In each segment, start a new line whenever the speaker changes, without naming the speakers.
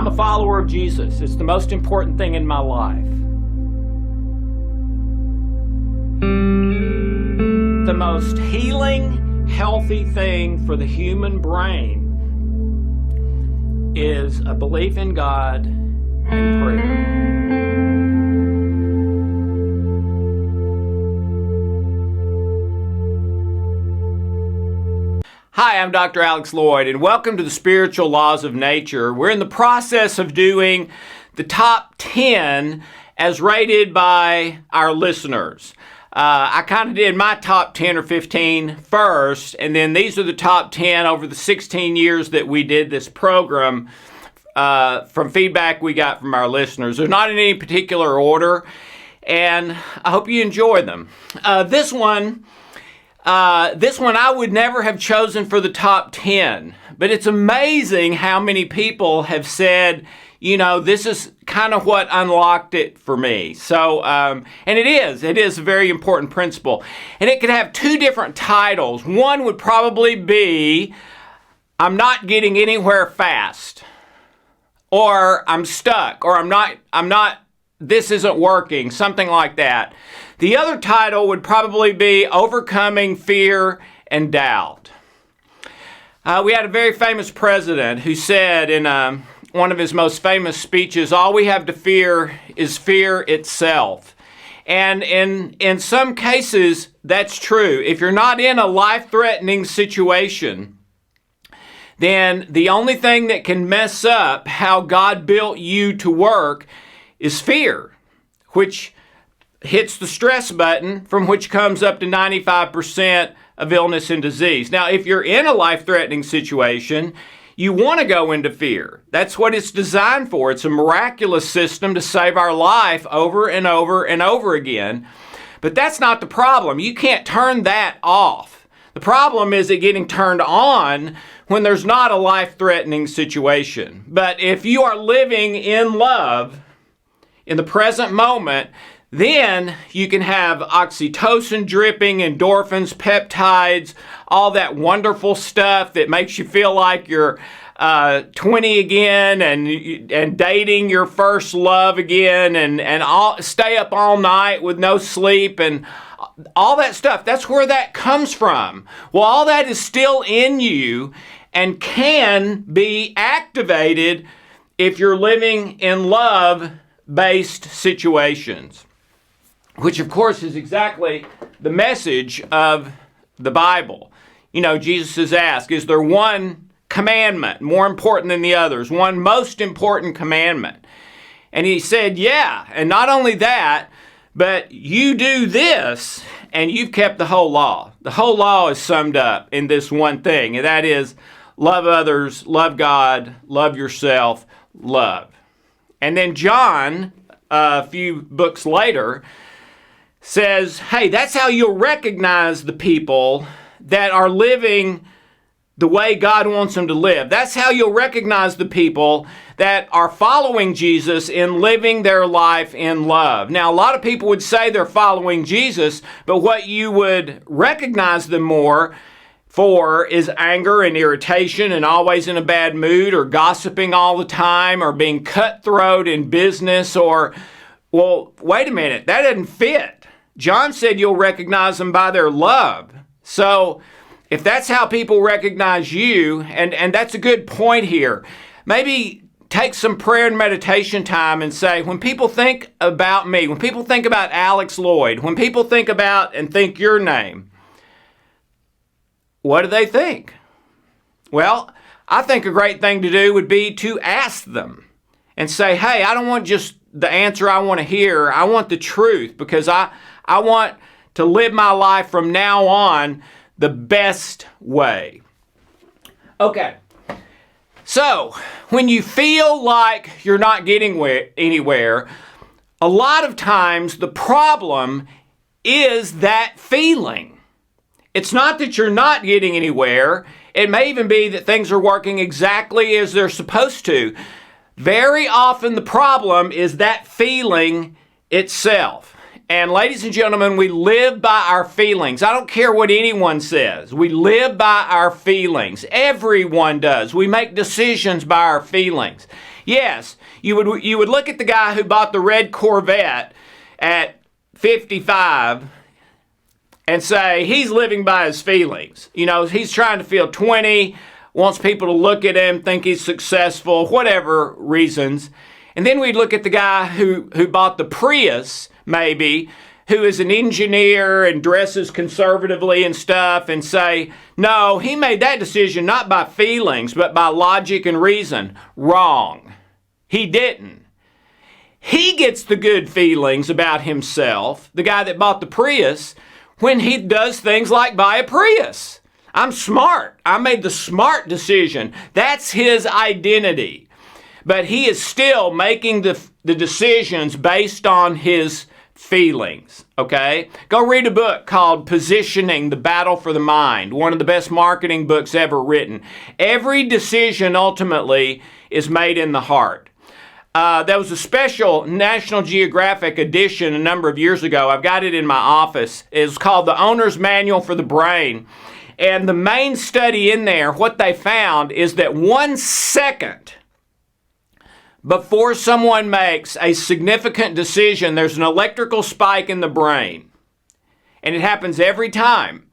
I'm a follower of Jesus. It's the most important thing in my life. The most healing, healthy thing for the human brain is a belief in God and prayer. Hi, I'm Dr. Alex Loyd, and welcome to the Spiritual Laws of Nature. We're in the process of doing the top 10 as rated by our listeners. I kind of did my top 10 or 15 first, and then these are the top 10 over the 16 years that we did this program from feedback we got from our listeners. They're not in any particular order, and I hope you enjoy them. This one I would never have chosen for the top 10, but it's amazing how many people have said, you know, this is kind of what unlocked it for me. So, and it is a very important principle. And it could have two different titles. One would probably be, I'm not getting anywhere fast, or I'm stuck, or I'm not, this isn't working, something like that. The other title would probably be Overcoming Fear and Doubt. We had a very famous president who said in one of his most famous speeches, all we have to fear is fear itself. And in some cases, that's true. If you're not in a life-threatening situation, then the only thing that can mess up how God built you to work is fear, which hits the stress button, from which comes up to 95% of illness and disease. Now, if you're in a life-threatening situation, you want to go into fear. That's what it's designed for. It's a miraculous system to save our life over and over and over again. But that's not the problem. You can't turn that off. The problem is it getting turned on when there's not a life-threatening situation. But if you are living in love in the present moment, then you can have oxytocin dripping, endorphins, peptides, all that wonderful stuff that makes you feel like you're 20 again and dating your first love again and stay up all night with no sleep and all that stuff. That's where that comes from. Well, all that is still in you and can be activated if you're living in love-based situations, which of course is exactly the message of the Bible. You know, Jesus is asked, is there one commandment more important than the others? One most important commandment? And he said, yeah. And not only that, but you do this and you've kept the whole law. The whole law is summed up in this one thing, and that is love others, love God, love yourself, love. And then John, a few books later, says, hey, that's how you'll recognize the people that are living the way God wants them to live. That's how you'll recognize the people that are following Jesus in living their life in love. Now, a lot of people would say they're following Jesus, but what you would recognize them more for is anger and irritation and always in a bad mood, or gossiping all the time, or being cutthroat in business, or, well, wait a minute, that doesn't fit. John said you'll recognize them by their love. So if that's how people recognize you, and that's a good point here, maybe take some prayer and meditation time and say, when people think about me, when people think about Alex Loyd, when people think about and think your name, what do they think? Well, I think a great thing to do would be to ask them and say, hey, I don't want just the answer I want to hear. I want the truth, because I want to live my life from now on the best way. Okay, so when you feel like you're not getting anywhere, a lot of times the problem is that feeling. It's not that you're not getting anywhere. It may even be that things are working exactly as they're supposed to. Very often the problem is that feeling itself. And ladies and gentlemen, we live by our feelings. I don't care what anyone says. We live by our feelings. Everyone does. We make decisions by our feelings. Yes, you would look at the guy who bought the red Corvette at 55 and say he's living by his feelings. You know, he's trying to feel 20, wants people to look at him, think he's successful, whatever reasons. And then we'd look at the guy who bought the Prius, maybe, who is an engineer and dresses conservatively and stuff, and say, no, he made that decision not by feelings, but by logic and reason. Wrong. He didn't. He gets the good feelings about himself, the guy that bought the Prius, when he does things like buy a Prius. I'm smart. I made the smart decision. That's his identity. But he is still making the decisions based on his feelings, okay? Go read a book called Positioning, The Battle for the Mind, one of the best marketing books ever written. Every decision ultimately is made in the heart. There was a special National Geographic edition a number of years ago. I've got it in my office. It's called The Owner's Manual for the Brain. And the main study in there, what they found is that 1 second before someone makes a significant decision, there's an electrical spike in the brain. And it happens every time.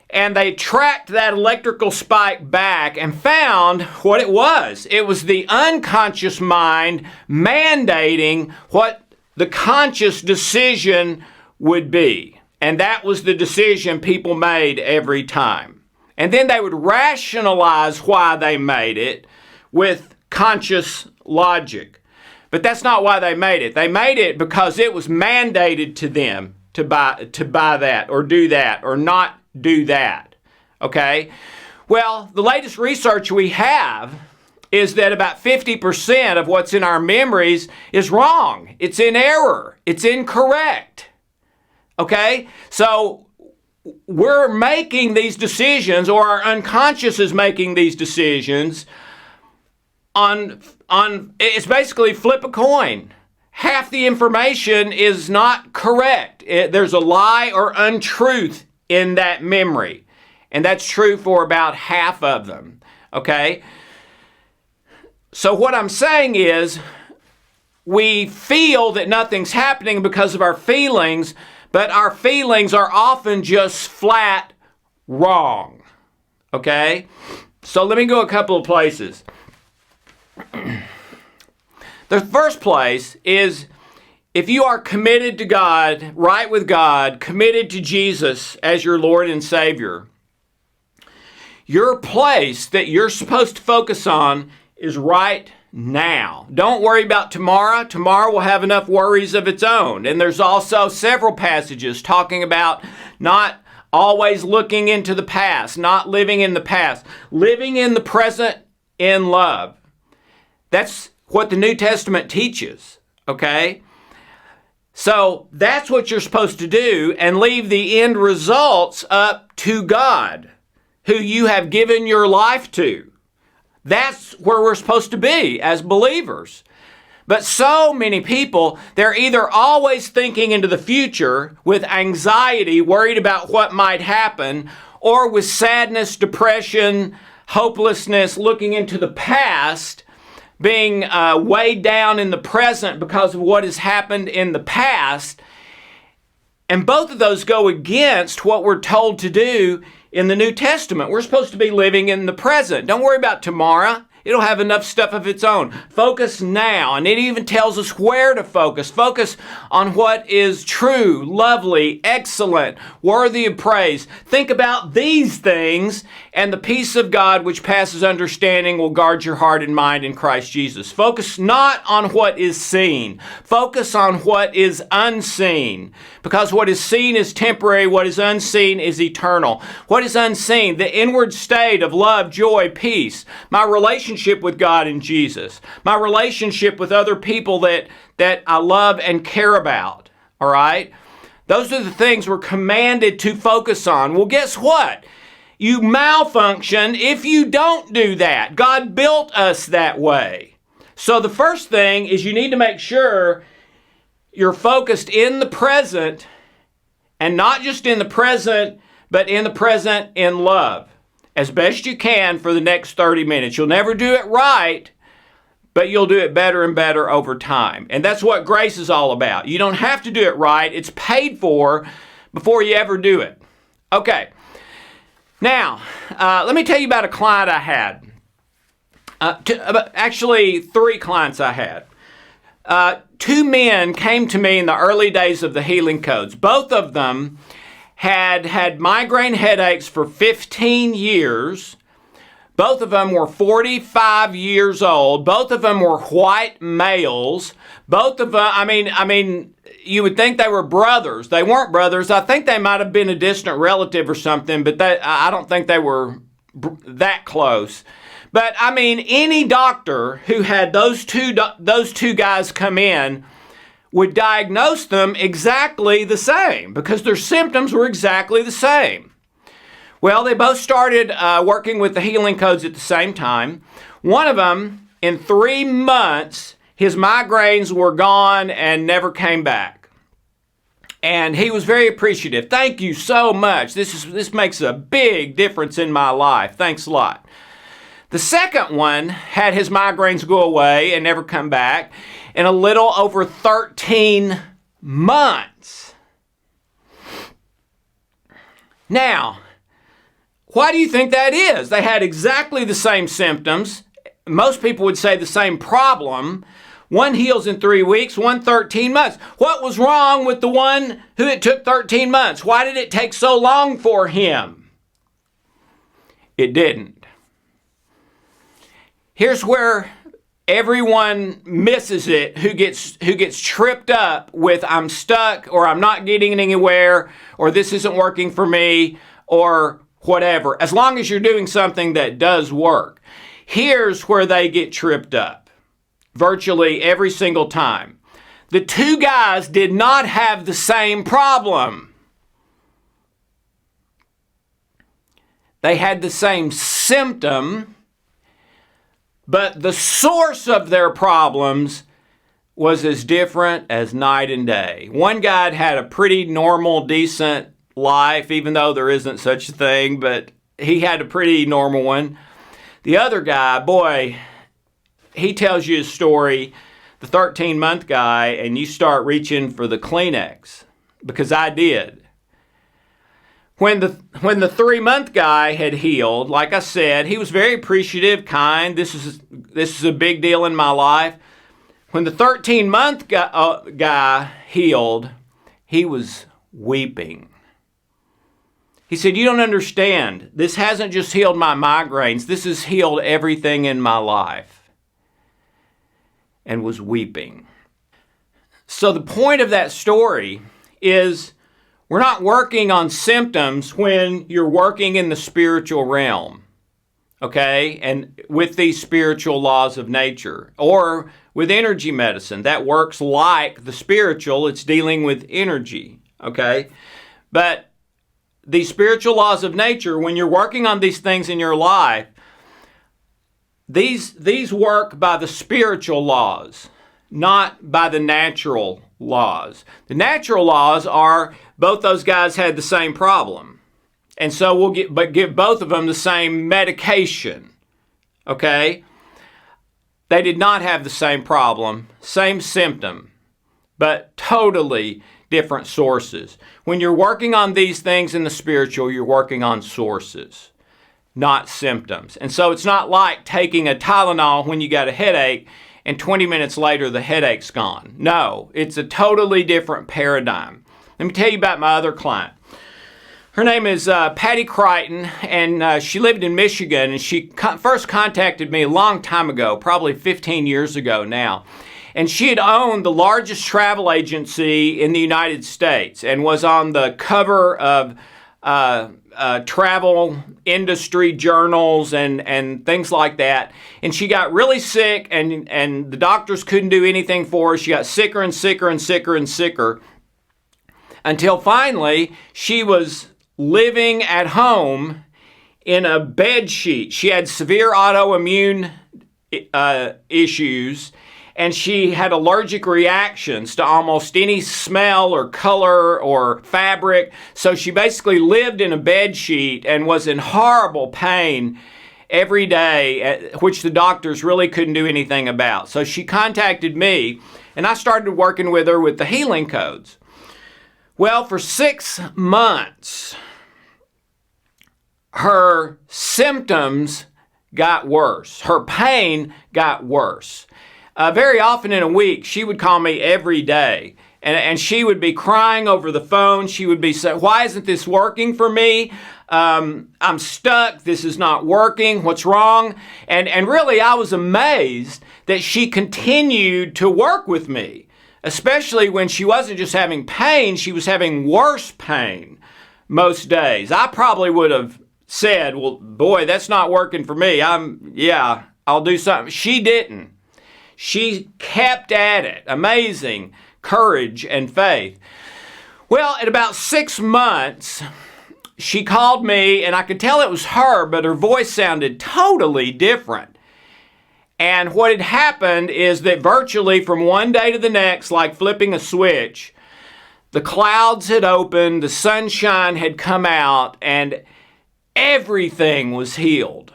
And they tracked that electrical spike back and found what it was. It was the unconscious mind mandating what the conscious decision would be. And that was the decision people made every time. And then they would rationalize why they made it with conscious logic. But that's not why they made it. They made it because it was mandated to them to buy that or do that or not do that. Okay? Well, the latest research we have is that about 50% of what's in our memories is wrong. It's in error. It's incorrect. Okay? So we're making these decisions, or our unconscious is making these decisions on it's basically flip a coin. Half the information is not correct. There's a lie or untruth in that memory. And that's true for about half of them. Okay? So what I'm saying is, we feel that nothing's happening because of our feelings, but our feelings are often just flat wrong. Okay? So let me go a couple of places. The first place is, if you are committed to God, right with God, committed to Jesus as your Lord and Savior, your place that you're supposed to focus on is right now. Don't worry about tomorrow. Tomorrow will have enough worries of its own. And there's also several passages talking about not always looking into the past, not living in the past, living in the present in love. That's what the New Testament teaches, okay? So that's what you're supposed to do, and leave the end results up to God, who you have given your life to. That's where we're supposed to be as believers. But so many people, they're either always thinking into the future with anxiety, worried about what might happen, or with sadness, depression, hopelessness, looking into the past, being weighed down in the present because of what has happened in the past. And both of those go against what we're told to do in the New Testament. We're supposed to be living in the present. Don't worry about tomorrow. It'll have enough stuff of its own. Focus now. And it even tells us where to focus. Focus on what is true, lovely, excellent, worthy of praise. Think about these things, and the peace of God, which passes understanding, will guard your heart and mind in Christ Jesus. Focus not on what is seen. Focus on what is unseen. Because what is seen is temporary. What is unseen is eternal. What is unseen? The inward state of love, joy, peace. My relationship with God and Jesus. My relationship with other people that I love and care about. All right? Those are the things we're commanded to focus on. Well, guess what? You malfunction if you don't do that. God built us that way. So the first thing is, you need to make sure you're focused in the present, and not just in the present, but in the present in love, as best you can for the next 30 minutes. You'll never do it right, but you'll do it better and better over time. And that's what grace is all about. You don't have to do it right. It's paid for before you ever do it. Okay. Now, let me tell you about a client I had. Actually, 3 clients I had. 2 men came to me in the early days of the healing codes. Both of them had had migraine headaches for 15 years. Both of them were 45 years old. Both of them were white males. Both of them, I mean, you would think they were brothers. They weren't brothers. I think they might have been a distant relative or something, but I don't think they were that close. But I mean, any doctor who had those two guys come in would diagnose them exactly the same because their symptoms were exactly the same. Well, they both started working with the healing codes at the same time. One of them, in 3 months, his migraines were gone and never came back. And he was very appreciative. Thank you so much. This makes a big difference in my life. Thanks a lot. The second one had his migraines go away and never come back in a little over 13 months. Now, why do you think that is? They had exactly the same symptoms. Most people would say the same problem. One heals in 3 weeks, one 13 months. What was wrong with the one who it took 13 months? Why did it take so long for him? It didn't. Here's where everyone misses it who gets tripped up with I'm stuck or I'm not getting anywhere or this isn't working for me or whatever, as long as you're doing something that does work. Here's where they get tripped up virtually every single time. The 2 guys did not have the same problem. They had the same symptom, but the source of their problems was as different as night and day. One guy had a pretty normal, decent life, even though there isn't such a thing, but he had a pretty normal one. The other guy, boy, he tells you his story, the 13-month guy, and you start reaching for the Kleenex, because I did. When the 3-month guy had healed, like I said, he was very appreciative, kind. This is a big deal in my life. When the 13-month guy healed, he was weeping. He said, "You don't understand. This hasn't just healed my migraines. This has healed everything in my life." And was weeping. So the point of that story is we're not working on symptoms when you're working in the spiritual realm, okay? And with these spiritual laws of nature, or with energy medicine that works like the spiritual, it's dealing with energy, okay? But these spiritual laws of nature, when you're working on these things in your life, these work by the spiritual laws, not by the natural laws. The natural laws are both those guys had the same problem. And so we'll give both of them the same medication. Okay? They did not have the same problem, same symptom, but totally different sources. When you're working on these things in the spiritual, you're working on sources, not symptoms. And so it's not like taking a Tylenol when you got a headache and 20 minutes later the headache's gone. No, it's a totally different paradigm. Let me tell you about my other client. Her name is Patty Crichton, and she lived in Michigan, and she first contacted me a long time ago, probably 15 years ago now. And she had owned the largest travel agency in the United States and was on the cover of travel industry journals and things like that. And she got really sick, and the doctors couldn't do anything for her. She got sicker and sicker and sicker and sicker until finally she was living at home in a bed sheet. She had severe autoimmune issues, and she had allergic reactions to almost any smell or color or fabric. So she basically lived in a bed sheet and was in horrible pain every day, which the doctors really couldn't do anything about. So she contacted me, and I started working with her with the healing codes. Well, for 6 months, her symptoms got worse. Her pain got worse. Very often in a week, she would call me every day, and she would be crying over the phone. She would be saying, "Why isn't this working for me? I'm stuck. This is not working. What's wrong?" And really, I was amazed that she continued to work with me, especially when she wasn't just having pain, she was having worse pain most days. I probably would have said, "Well, boy, that's not working for me. I'll do something." She didn't. She kept at it. Amazing courage and faith. Well, at about 6 months, she called me, and I could tell it was her, but her voice sounded totally different. And what had happened is that virtually from one day to the next, like flipping a switch, the clouds had opened, the sunshine had come out, and everything was healed.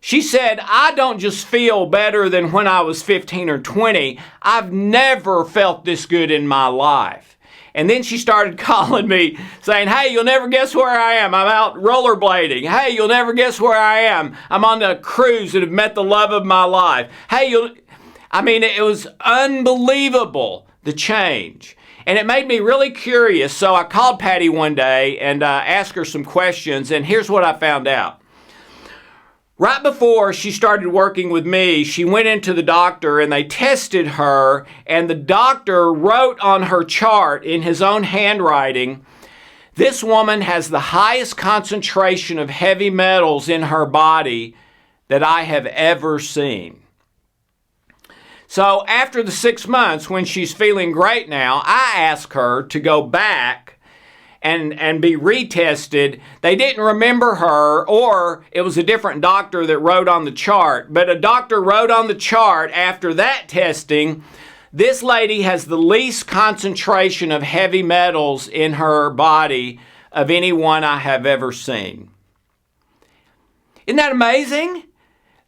She said, "I don't just feel better than when I was 15 or 20. I've never felt this good in my life." And then she started calling me saying, "Hey, you'll never guess where I am. I'm out rollerblading. Hey, you'll never guess where I am. I'm on a cruise and have met the love of my life. Hey, it was unbelievable, the change." And it made me really curious. So I called Patty one day and asked her some questions. And here's what I found out. Right before she started working with me, she went into the doctor and they tested her, and the doctor wrote on her chart in his own handwriting, "This woman has the highest concentration of heavy metals in her body that I have ever seen." So after the 6 months, when she's feeling great now, I asked her to go back and be retested. They didn't remember her, or it was a different doctor that wrote on the chart. But a doctor wrote on the chart after that testing, "This lady has the least concentration of heavy metals in her body of anyone I have ever seen." Isn't that amazing?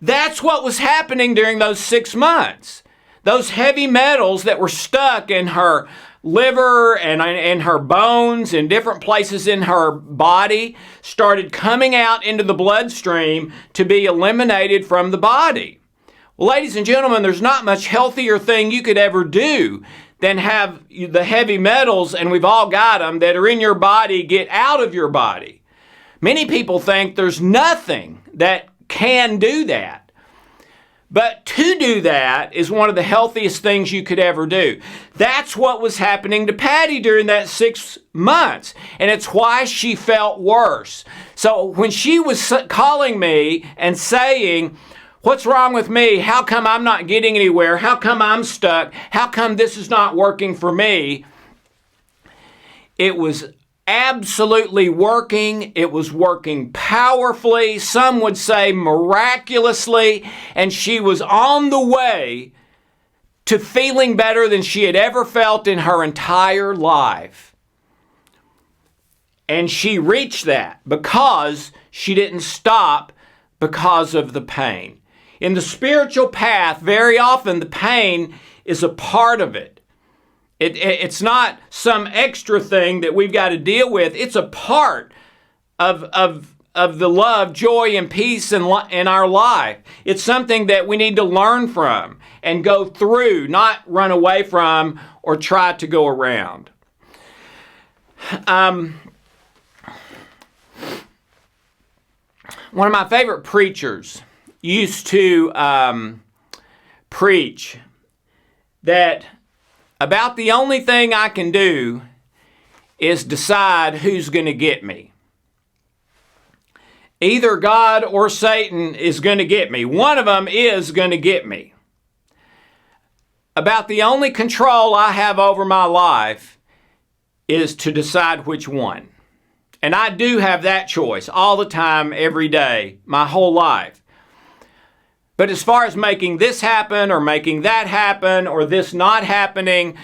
That's what was happening during those 6 months. Those heavy metals that were stuck in her liver and in her bones and different places in her body started coming out into the bloodstream to be eliminated from the body. Well, ladies and gentlemen, there's not much healthier thing you could ever do than have the heavy metals, and we've all got them, that are in your body get out of your body. Many people think there's nothing that can do that. But to do that is one of the healthiest things you could ever do. That's what was happening to Patty during that 6 months. And it's why she felt worse. So when she was calling me and saying, "What's wrong with me? How come I'm not getting anywhere? How come I'm stuck? How come this is not working for me?" It was absolutely working. It was working powerfully. Some would say miraculously. And she was on the way to feeling better than she had ever felt in her entire life. And she reached that because she didn't stop because of the pain. In the spiritual path, very often the pain is a part of it. It's not some extra thing that we've got to deal with. It's a part of the love, joy, and peace in our life. It's something that we need to learn from and go through, not run away from or try to go around. One of my favorite preachers used to preach that about the only thing I can do is decide who's going to get me. Either God or Satan is going to get me. One of them is going to get me. About the only control I have over my life is to decide which one. And I do have that choice all the time, every day, my whole life. But as far as making this happen or making that happen or this not happening,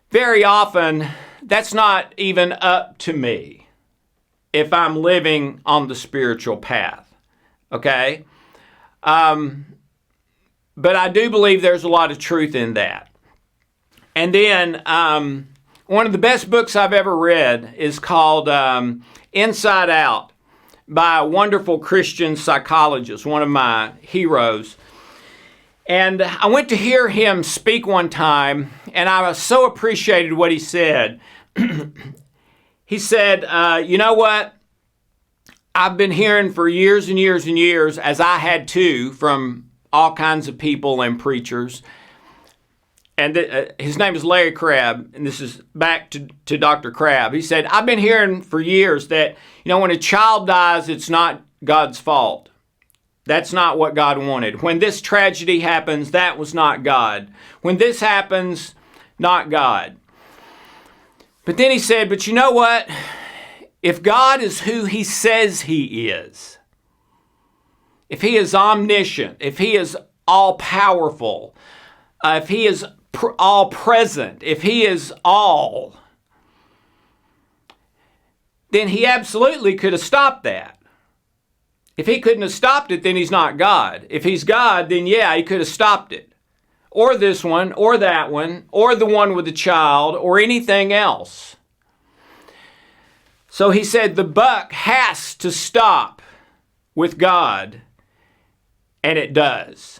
very often that's not even up to me if I'm living on the spiritual path. Okay? But I do believe there's a lot of truth in that. And then one of the best books I've ever read is called Inside Out by a wonderful Christian psychologist, one of my heroes. And I went to hear him speak one time, and I so appreciated what he said. He said, you know what? I've been hearing for years and years and years, as I had too, from all kinds of people and preachers. And his name is Larry Crabb, and this is back to Dr. Crabb. He said, I've been hearing for years that, when a child dies, it's not God's fault. That's not what God wanted. When this tragedy happens, that was not God. When this happens, not God. But then he said, but you know what? If God is who he says he is, if he is omniscient, if he is all-powerful, if he is all-present, if he is all, then he absolutely could have stopped that. If he couldn't have stopped it, then he's not God. If he's God, then yeah, he could have stopped it. Or this one, or that one, or the one with the child, or anything else. So he said the buck has to stop with God, and it does.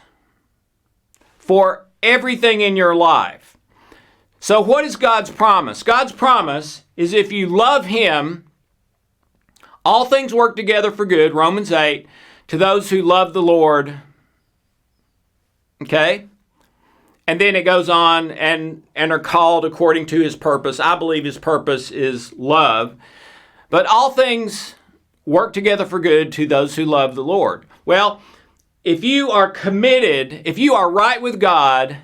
For everything in your life. So what is God's promise? God's promise is if you love him, all things work together for good, Romans 8, to those who love the Lord. Okay? And then it goes on and are called according to his purpose. I believe his purpose is love. But all things work together for good to those who love the Lord. Well, if you are committed, if you are right with God,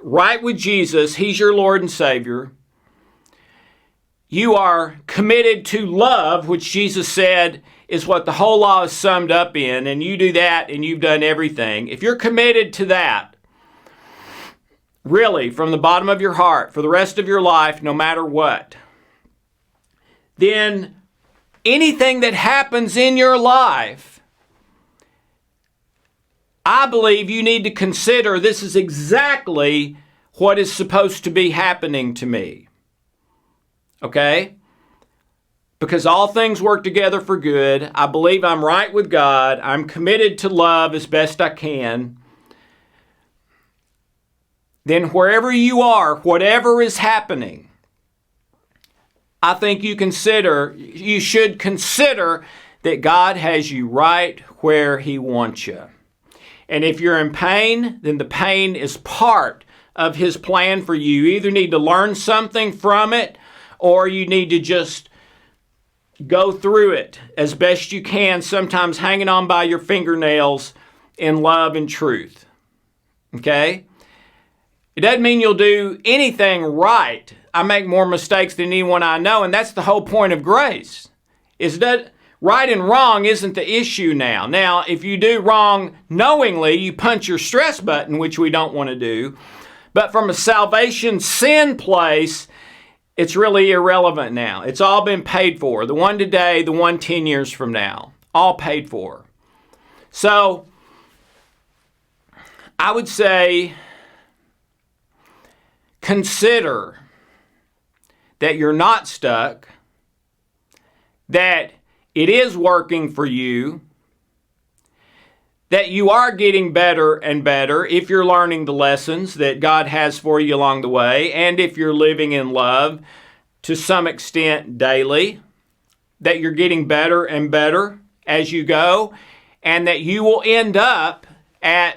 right with Jesus, he's your Lord and Savior, you are committed to love, which Jesus said is what the whole law is summed up in, and you do that and you've done everything. If you're committed to that, really, from the bottom of your heart, for the rest of your life, no matter what, then anything that happens in your life, I believe you need to consider this is exactly what is supposed to be happening to me. Okay? Because all things work together for good. I believe I'm right with God. I'm committed to love as best I can. Then wherever you are, whatever is happening, I think you should consider that God has you right where he wants you. And if you're in pain, then the pain is part of his plan for you. You either need to learn something from it, or you need to just go through it as best you can, sometimes hanging on by your fingernails in love and truth. Okay? It doesn't mean you'll do anything right. I make more mistakes than anyone I know, and that's the whole point of grace. Is that right and wrong isn't the issue now. Now, if you do wrong knowingly, you punch your stress button, which we don't want to do. But from a salvation sin place, it's really irrelevant now. It's all been paid for. The one today, the one 10 years from now. All paid for. So, I would say, consider that you're not stuck, that it is working for you, that you are getting better and better if you're learning the lessons that God has for you along the way, and if you're living in love to some extent daily, that you're getting better and better as you go, and that you will end up at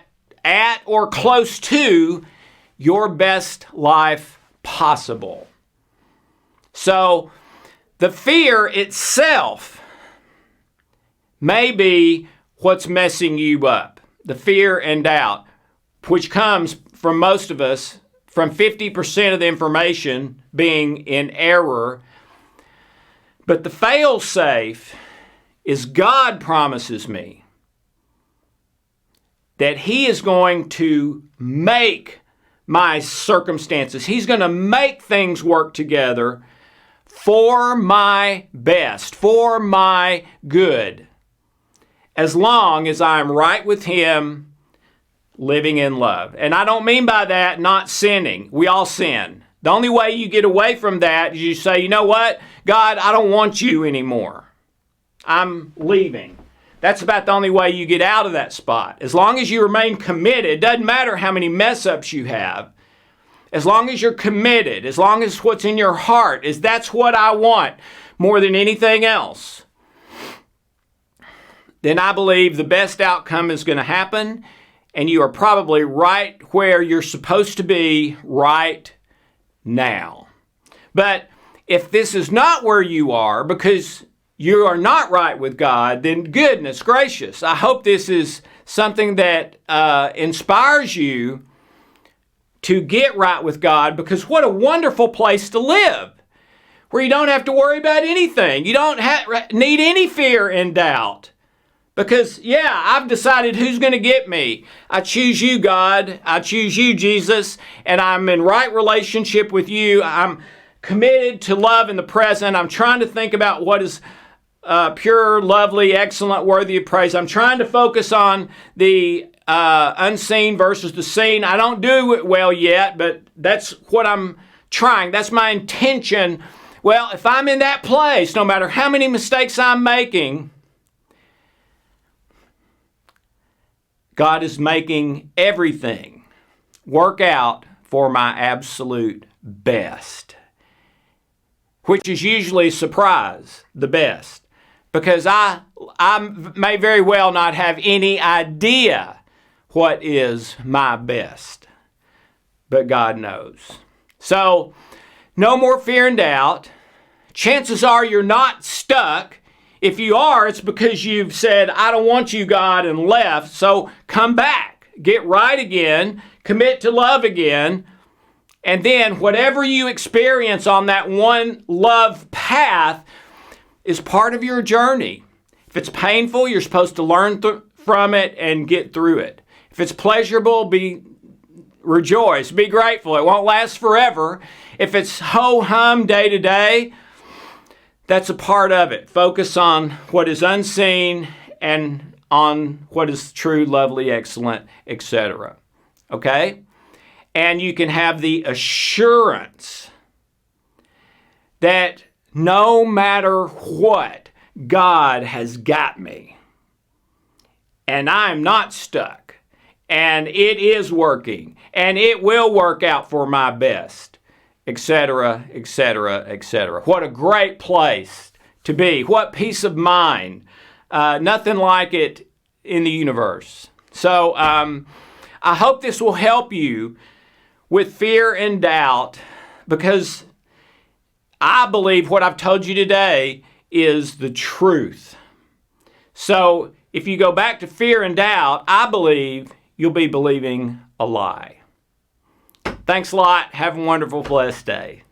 or close to your best life possible. So, the fear itself may be what's messing you up. The fear and doubt, which comes from most of us, from 50% of the information being in error. But the fail-safe is God promises me that He is going to make my circumstances, He's going to make things work together for my best, for my good, as long as I'm right with Him, living in love. And I don't mean by that not sinning. We all sin. The only way you get away from that is you say, you know what, God, I don't want you anymore. I'm leaving. That's about the only way you get out of that spot. As long as you remain committed, it doesn't matter how many mess-ups you have. As long as you're committed, as long as what's in your heart is that's what I want more than anything else, then I believe the best outcome is going to happen, and you are probably right where you're supposed to be right now. But if this is not where you are because you are not right with God, then goodness gracious, I hope this is something that inspires you to get right with God, because what a wonderful place to live, where you don't have to worry about anything. You don't need any fear and doubt. Because, yeah, I've decided who's going to get me. I choose you, God. I choose you, Jesus. And I'm in right relationship with you. I'm committed to love in the present. I'm trying to think about what is pure, lovely, excellent, worthy of praise. I'm trying to focus on the unseen versus the seen. I don't do it well yet, but that's what I'm trying. That's my intention. Well, if I'm in that place, no matter how many mistakes I'm making, God is making everything work out for my absolute best, which is usually a surprise, the best, because I may very well not have any idea what is my best, but God knows. So, no more fear and doubt. Chances are you're not stuck. If you are, it's because you've said, I don't want you, God, and left. So come back, get right again, commit to love again, and then whatever you experience on that one love path is part of your journey. If it's painful, you're supposed to learn from it and get through it. If it's pleasurable, rejoice, be grateful. It won't last forever. If it's ho-hum day to day, that's a part of it. Focus on what is unseen and on what is true, lovely, excellent, etc. Okay? And you can have the assurance that no matter what, God has got me. And I'm not stuck. And it is working. And it will work out for my best. Etc., etc., etc. What a great place to be. What peace of mind. Nothing like it in the universe. So I hope this will help you with fear and doubt, because I believe what I've told you today is the truth. So if you go back to fear and doubt, I believe you'll be believing a lie. Thanks a lot. Have a wonderful, blessed day.